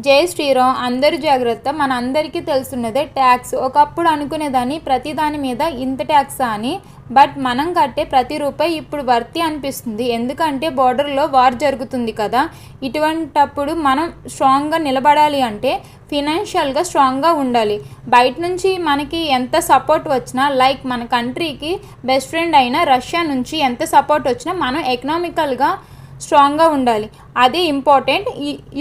జై శ్రీరామ్. అందరూ జాగ్రత్త. మన అందరికీ తెలుసున్నదే ట్యాక్స్. ఒకప్పుడు అనుకునేదాన్ని ప్రతి దాని మీద ఇంత ట్యాక్సా అని. బట్ మనం కట్టే ప్రతి రూపాయి ఇప్పుడు వర్తి అనిపిస్తుంది. ఎందుకంటే బోర్డర్లో వార్ జరుగుతుంది కదా. ఇటువంటప్పుడు మనం స్ట్రాంగ్గా నిలబడాలి అంటే ఫినాన్షియల్గా స్ట్రాంగ్గా ఉండాలి. బయట నుంచి మనకి ఎంత సపోర్ట్ వచ్చినా, లైక్ మన కంట్రీకి బెస్ట్ ఫ్రెండ్ అయిన రష్యా నుంచి ఎంత సపోర్ట్ వచ్చినా మనం ఎకనామికల్గా స్ట్రాంగ్గా ఉండాలి. అది ఇంపార్టెంట్.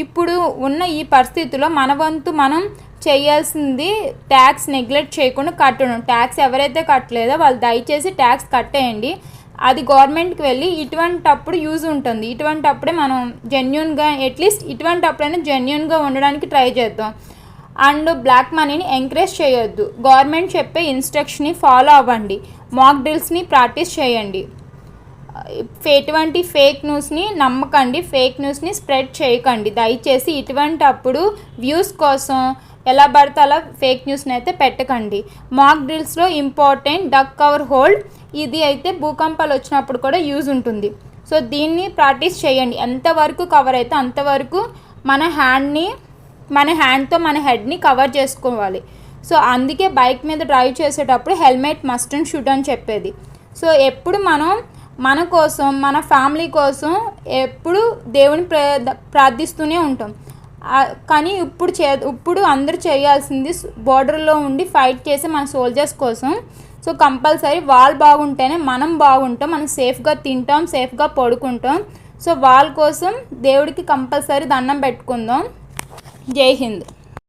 ఇప్పుడు ఉన్న ఈ పరిస్థితుల్లో మన వంతు మనం చేయాల్సింది ట్యాక్స్ నెగ్లెక్ట్ చేయకుండా కట్టడం. ట్యాక్స్ ఎవరైతే కట్టలేదో వాళ్ళు దయచేసి ట్యాక్స్ కట్టేయండి. అది గవర్నమెంట్కి వెళ్ళి ఇటువంటప్పుడు యూజ్ ఉంటుంది. ఇటువంటప్పుడే మనం జెన్యున్గా, అట్లీస్ట్ ఇటువంటప్పుడైనా జెన్యున్గా ఉండడానికి ట్రై చేద్దాం. అండ్ బ్లాక్ మనీని ఎంకరేజ్ చేయొద్దు. గవర్నమెంట్ చెప్పే ఇన్స్ట్రక్షన్ని ఫాలో అవ్వండి. మాక్ డ్రిల్స్ని ప్రాక్టీస్ చేయండి. ఎటువంటి ఫేక్ న్యూస్ని నమ్మకండి. ఫేక్ న్యూస్ని స్ప్రెడ్ చేయకండి దయచేసి. ఇటువంటి అప్పుడు వ్యూస్ కోసం ఎలా పడితే అలా ఫేక్ న్యూస్ని అయితే పెట్టకండి. మాక్ డ్రిల్స్లో ఇంపార్టెంట్ డక్ కవర్ హోల్డ్. ఇది అయితే భూకంపాలు వచ్చినప్పుడు కూడా యూజ్ ఉంటుంది. సో దీన్ని ప్రాక్టీస్ చేయండి. ఎంతవరకు కవర్ అయితే అంతవరకు మన హ్యాండ్తో మన హెడ్ని కవర్ చేసుకోవాలి. సో అందుకే బైక్ మీద డ్రైవ్ చేసేటప్పుడు హెల్మెట్ మస్ట్ అండ్ షుడ్ అని చెప్పేది. సో ఎప్పుడు మన కోసం, మన ఫ్యామిలీ కోసం ఎప్పుడు దేవుని ప్రార్థిస్తూనే ఉంటాం. కానీ ఇప్పుడు అందరూ చేయాల్సింది బోర్డర్లో ఉండి ఫైట్ చేసి మన సోల్జర్స్ కోసం. సో కంపల్సరీ వాళ్ళు బాగుంటేనే మనం బాగుంటాం. మనం సేఫ్గా తింటాం, సేఫ్గా పడుకుంటాం. సో వాళ్ళ కోసం దేవుడికి కంపల్సరీ దండం పెట్టుకుందాం. జై హింద్.